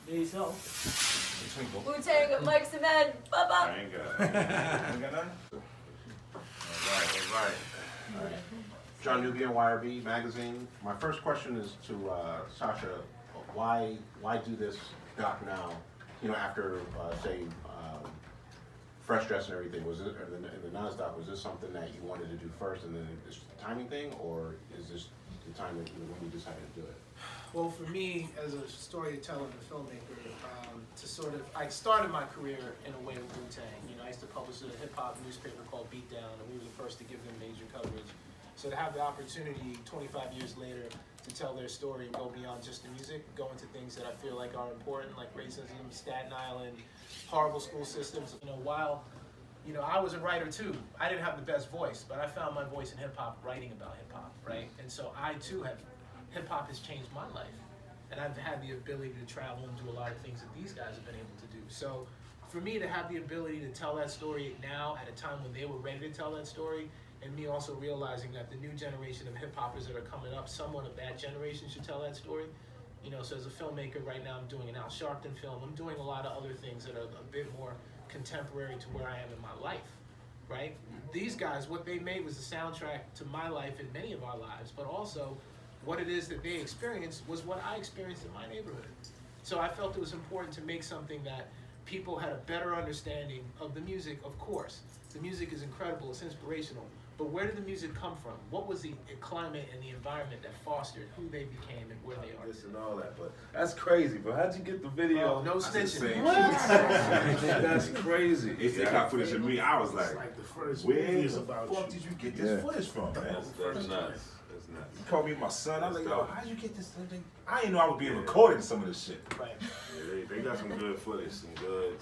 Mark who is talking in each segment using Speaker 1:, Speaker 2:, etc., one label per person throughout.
Speaker 1: There you go.
Speaker 2: Wu-Tang, Mike Cement, bye-bye.
Speaker 3: I ain't got nothing? All right.
Speaker 4: John Newby, YRB Magazine. My first question is to Sasha. Why do this doc now? You know, after say Fresh Dress and everything. Was it in the Nas doc? Was this something that you wanted to do first, and then this timing thing, or is this the time that when you decided to do it?
Speaker 1: Well, for me, as a storyteller and a filmmaker, I started my career in a way with Wu-Tang. You know, I used to publish a hip-hop newspaper called Beatdown, and we were the first to give them major coverage. So to have the opportunity 25 years later to tell their story and go beyond just the music, go into things that I feel like are important, like racism, Staten Island, horrible school systems. You know, while I was a writer too, I didn't have the best voice, but I found my voice in hip-hop writing about hip-hop, right? And so I too hip-hop has changed my life. And I've had the ability to travel and do a lot of things that these guys have been able to do. So for me to have the ability to tell that story now at a time when they were ready to tell that story, and me also realizing that the new generation of hip-hoppers that are coming up, someone of that generation should tell that story. You know, so as a filmmaker right now, I'm doing an Al Sharpton film. I'm doing a lot of other things that are a bit more contemporary to where I am in my life, right? These guys, what they made was the soundtrack to my life and many of our lives, but also what it is that they experienced was what I experienced in my neighborhood. So I felt it was important to make something that people had a better understanding of the music, of course. The music is incredible, it's inspirational, but where did the music come from? What was the climate and the environment that fostered who they became and where they are?
Speaker 3: This and all that, but that's crazy. But how'd you get the video?
Speaker 1: No snitching.
Speaker 3: That's crazy.
Speaker 5: They got footage of me. I was
Speaker 6: It's
Speaker 5: like,
Speaker 6: like the first
Speaker 5: where
Speaker 6: movie
Speaker 5: the
Speaker 6: is about
Speaker 5: fuck
Speaker 6: you.
Speaker 5: did you get this footage from, man?
Speaker 3: That's nuts.
Speaker 5: You called me my son. I was like, yo, how'd you get this thing? I didn't know I was being recorded in some of this shit.
Speaker 1: Right.
Speaker 3: Yeah, they got some good footage, some good.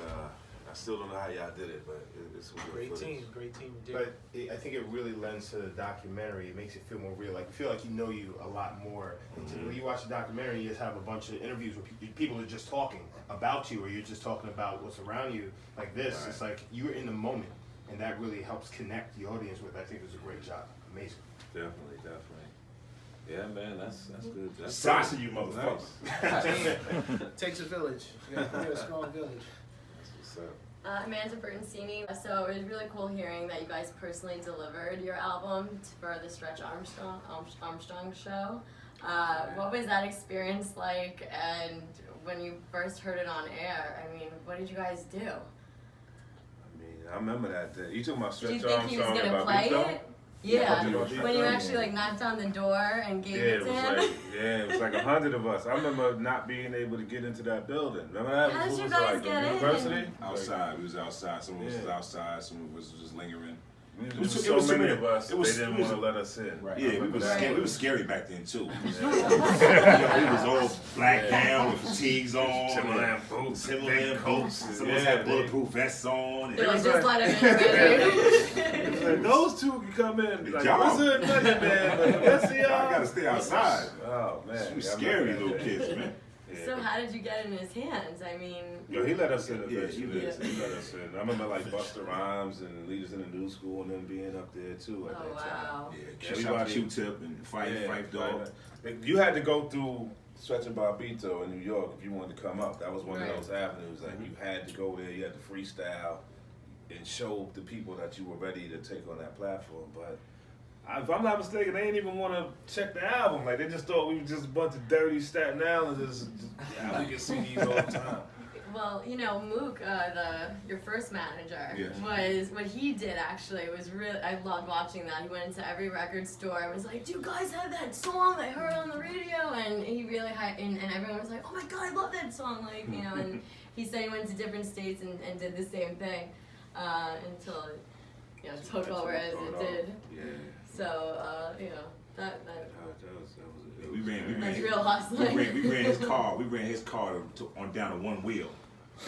Speaker 3: I still don't know how y'all did it, but it's some good footage.
Speaker 1: Great team.
Speaker 7: But I think it really lends to the documentary. It makes it feel more real. Like you feel like you know you a lot more. When you watch the documentary, you just have a bunch of interviews where people are just talking about you, or you're just talking about what's around you. Like this,
Speaker 3: Right.
Speaker 7: It's like you're in the moment, and that really helps connect the audience with. I think it was a great job. Amazing.
Speaker 3: Definitely. Yeah, man, that's good. That's
Speaker 5: Sasha, you motherfucker.
Speaker 3: Nice.
Speaker 1: Takes a village. You got a strong village.
Speaker 3: That's what's up.
Speaker 2: Amanda Bernstein. So it was really cool hearing that you guys personally delivered your album for the Stretch Armstrong show. What was that experience like? And when you first heard it on air, I mean, what did you guys do?
Speaker 3: I remember that day. You talking about
Speaker 2: Do you
Speaker 3: Stretch
Speaker 2: think he was
Speaker 3: Armstrong
Speaker 2: gonna
Speaker 3: about
Speaker 2: play
Speaker 3: Beatdown?
Speaker 2: it? Yeah,
Speaker 3: Yeah,
Speaker 2: when you actually knocked on the door and gave it to him.
Speaker 3: It was like 100 of us. I remember not being able to get into that building. Remember that?
Speaker 2: How did you
Speaker 3: was
Speaker 2: guys
Speaker 3: like
Speaker 2: get
Speaker 3: the
Speaker 2: in?
Speaker 3: university?
Speaker 5: Outside, we was outside. Some of us was outside. Some of us was just lingering.
Speaker 3: There
Speaker 5: It
Speaker 3: was
Speaker 5: was
Speaker 3: so
Speaker 5: too
Speaker 3: many
Speaker 5: many.
Speaker 3: of us.
Speaker 5: It was-
Speaker 3: they didn't
Speaker 5: it was-
Speaker 3: want to let us in.
Speaker 4: Right.
Speaker 5: Yeah, we was
Speaker 2: Right.
Speaker 5: scary. We was scary back then too.
Speaker 3: Yeah.
Speaker 5: We was all black down with fatigues on,
Speaker 3: Timberland boots,
Speaker 5: Timberland
Speaker 3: big
Speaker 5: boots.
Speaker 3: coats.
Speaker 5: Some of us
Speaker 3: Yeah,
Speaker 5: had bulletproof vests on.
Speaker 2: They're like,
Speaker 5: And
Speaker 2: just let him in,
Speaker 3: It was
Speaker 2: baby.
Speaker 3: like, those two can come in. Like,
Speaker 5: Y'all.
Speaker 3: what's it, nothing, man? But the rest of
Speaker 5: I
Speaker 3: y'all
Speaker 5: gotta stay outside.
Speaker 3: Oh man,
Speaker 5: We was
Speaker 3: Yeah, I
Speaker 5: scary
Speaker 3: remember
Speaker 5: little
Speaker 3: that.
Speaker 5: kids, man.
Speaker 3: Yeah.
Speaker 2: So how did you get in his hands? I mean,
Speaker 3: Yo, he let us in
Speaker 5: Yeah,
Speaker 3: eventually.
Speaker 5: he did.
Speaker 3: He let us in. I remember like Busta Rhymes and Leaders in the New School and them being up there too at
Speaker 2: oh
Speaker 3: that time.
Speaker 2: wow.
Speaker 5: Yeah,
Speaker 3: Everybody-
Speaker 5: Q-Tip and Fife Dog.
Speaker 3: You had to go through Stretch and Barbito in New York if you wanted to come up. That was one
Speaker 2: Right.
Speaker 3: of those avenues. Like you had to go there. You had to freestyle and show the people that you were ready to take on that platform. But if I'm not mistaken, they didn't even want to check the album. Like they just thought we were just a bunch of dirty Staten Islanders. We can see these all the time.
Speaker 2: Well, you know, Mook, your first manager,
Speaker 5: Yes.
Speaker 2: was what he did actually was really. I loved watching that. He went into every record store and was like, "Do you guys have that song I heard on the radio?" And he really and everyone was like, "Oh my God, I love that song!" Like, you know. And he said he went to different states and did the same thing until it, you know, took over as it did.
Speaker 3: Yeah.
Speaker 2: So, you know, that
Speaker 5: We ran.
Speaker 2: that's real hustling.
Speaker 5: We ran his car. We ran his car on down to one wheel.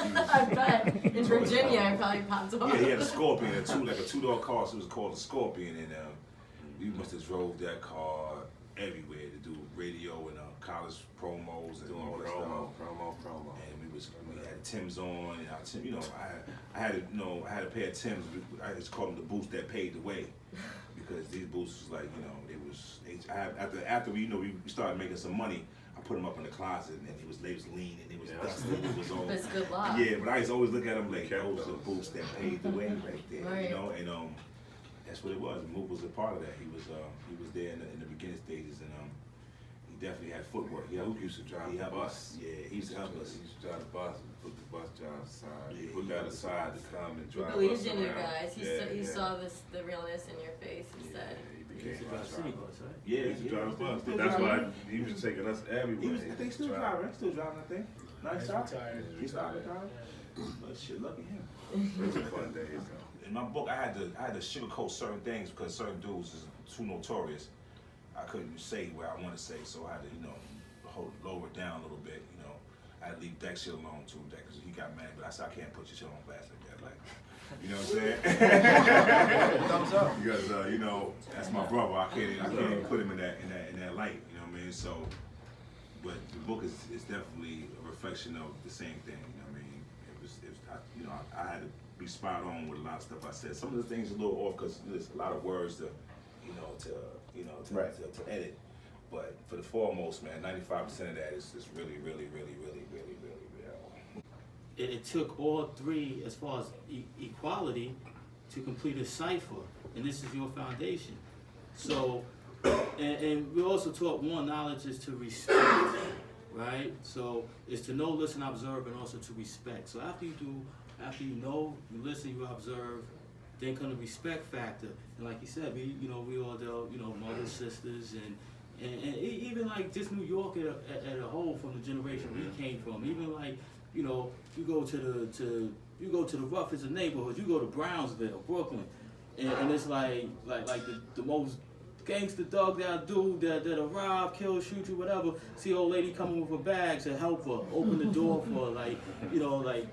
Speaker 2: I bet in Virginia, I probably popped off.
Speaker 5: Yeah, he had a Scorpion, like a two-door car, so it was called a Scorpion, and we must have drove that car everywhere to do radio and college promos and all that stuff.
Speaker 3: Promo.
Speaker 5: And we had Tim's on, and our Tim, you know, I had a pair of Tim's. I just called them the boots that paved the way, because these boots was like, you know, after we started making some money. I put him up in the closet, and he was lean, and he was dusty, and he was all.
Speaker 2: But it's good luck.
Speaker 5: Yeah, but I used to always look at him like those are boots that paved the way right there,
Speaker 2: Right.
Speaker 5: you know, and that's what it was. Mook was a part of that. He was there in the beginning stages, and he definitely had footwork. Yeah,
Speaker 3: Luke used to drive the bus.
Speaker 5: Yeah, he used to help us.
Speaker 3: He used to drive the bus and put the bus driver aside.
Speaker 5: Yeah,
Speaker 3: He put that aside to come and
Speaker 2: He
Speaker 3: drive
Speaker 2: believed
Speaker 3: us
Speaker 2: in you
Speaker 3: around.
Speaker 2: guys. He
Speaker 3: Yeah.
Speaker 2: saw the realness in your face. He said.
Speaker 5: He
Speaker 6: He used to drive city bus, right?
Speaker 5: Yeah,
Speaker 3: He used to drive the bus.
Speaker 5: Still
Speaker 3: That's
Speaker 5: driving.
Speaker 3: why he was taking us everywhere.
Speaker 5: He was, I think, still driving. Still driving, I think. Nice
Speaker 1: He's
Speaker 5: shot.
Speaker 1: retired.
Speaker 5: He stopped retired. But shit, lucky him.
Speaker 3: Those were fun days, though.
Speaker 5: In my book, I had to sugarcoat certain things because certain dudes is too notorious. I couldn't say where I want to say, so I had to, lower it down a little bit. I had to leave that shit alone too, because he got mad. But I said, I can't put your shit on blast like that. Like, you know what I'm saying?
Speaker 1: Thumbs up.
Speaker 5: Because that's my brother. I can't even put him in that light. You know what I mean? So, but the book is definitely a reflection of the same thing. You know what I mean? I had to be spot on with a lot of stuff I said. Some of the things are a little off because there's a lot of words to edit. But for the foremost, man, 95% of that is really real.
Speaker 6: It took all three, as far as equality, to complete a cipher, and this is your foundation. So, and we also taught one, knowledge is to respect, right? So it's to know, listen, observe, and also to respect. So after you know, you listen, you observe, then come the respect factor. And like you said, we all dealt, mothers, sisters, and even like just New York at a whole, from the generation we came from. Even like, you go to the roughest of neighborhoods. You go to Brownsville, Brooklyn, and it's like the most gangster thugged out dude that'll rob, kill, shoot you, whatever. See old lady coming with her bags to help her, open the door for her, like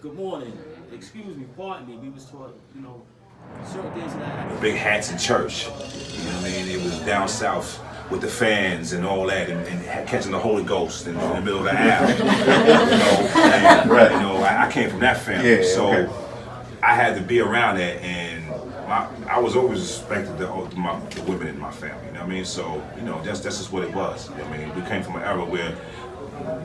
Speaker 6: good morning, excuse me, pardon me. We was taught, certain things that happen.
Speaker 5: Big hats in church. You know what I mean? It was down south with the fans and all that, and catching the Holy Ghost in the middle of the aisle. I came from that family, so I had to be around that, and I was always respected the women in my family. You know what I mean? So that's just what it was. You know what I mean? We came from an era where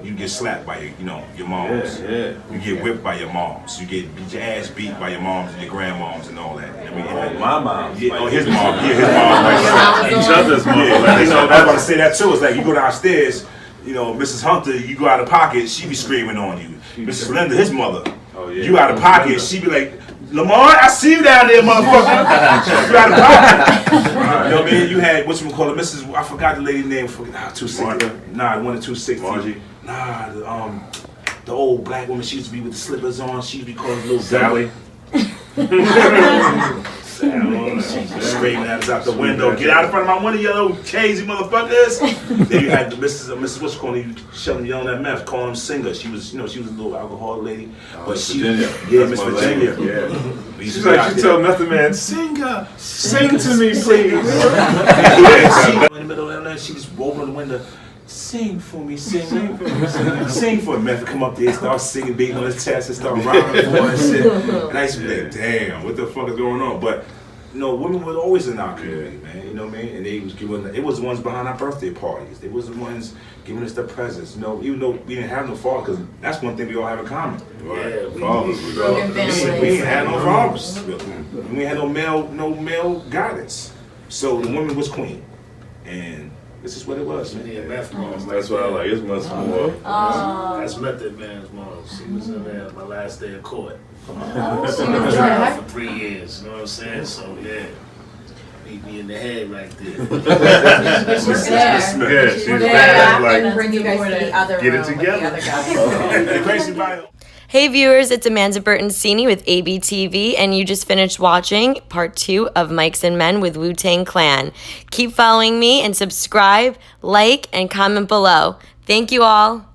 Speaker 5: you get slapped by your moms. You get whipped by your moms. You get your ass beat by your moms and your grandmoms and all that. I mean,
Speaker 3: my mom.
Speaker 5: his mom. His mom.
Speaker 3: Each other's mom.
Speaker 5: I was about to say that too. It's like you go downstairs, Mrs. Hunter, you go out of pocket, she be screaming on you. Mrs. Linda, his mother, you out of pocket, she be like, Lamar, I see you down there, motherfucker. You out of pocket. You know what I mean? You had, Mrs. I forgot the lady's name. 260. Nah, 1 or 260.
Speaker 3: Margie.
Speaker 5: Nah, the old black woman, she used to be with the slippers on. She used to be called little
Speaker 3: Sally.
Speaker 5: Screaming at us out the window. Get out in front of my window, you little crazy motherfuckers. Then you had the Mrs. What's calling you, yelling at Meth, calling him singer. She was, she was a little alcoholic lady. But she, Miss Virginia.
Speaker 3: Yeah. She's like, she told Method Man, singer, sing to me, please.
Speaker 5: In the middle of that, she just rolled on the window. Sing for me, sing for me. Sing for me. Method come up there, start singing, beating on his chest, and start rhyming for and shit. And I used to be like, damn, what the fuck is going on? But women were always in our community, man. You know what I mean? And they was it was the ones behind our birthday parties. They was the ones giving us the presents. Even though we didn't have no fathers, because that's one thing we all have in common.
Speaker 3: Right. Fathers.
Speaker 2: Broken families.
Speaker 5: We didn't have no fathers. We didn't have no male guidance. So the woman was queen, and this is what it was, man.
Speaker 8: Yeah, Meth Moms.
Speaker 3: That's what I like. It's much more.
Speaker 8: That's Method Man's mom. She was in there my last day of court.
Speaker 2: She
Speaker 8: I
Speaker 2: was
Speaker 8: was
Speaker 2: there.
Speaker 8: trial for 3 years. You know what I'm saying? So yeah, beat me in the head right there.
Speaker 2: But you're there.
Speaker 3: Yeah, she's
Speaker 2: We're
Speaker 3: bad.
Speaker 2: there.
Speaker 3: Like,
Speaker 2: And
Speaker 9: Bring you guys to the other
Speaker 3: Get it
Speaker 9: room with
Speaker 3: together.
Speaker 9: the other guys.
Speaker 5: The crazy part.
Speaker 2: Hey viewers, it's Amanda Bertoncini with ABTV, and you just finished watching part 2 of Mics and Men with Wu-Tang Clan. Keep following me and subscribe, like, and comment below. Thank you all.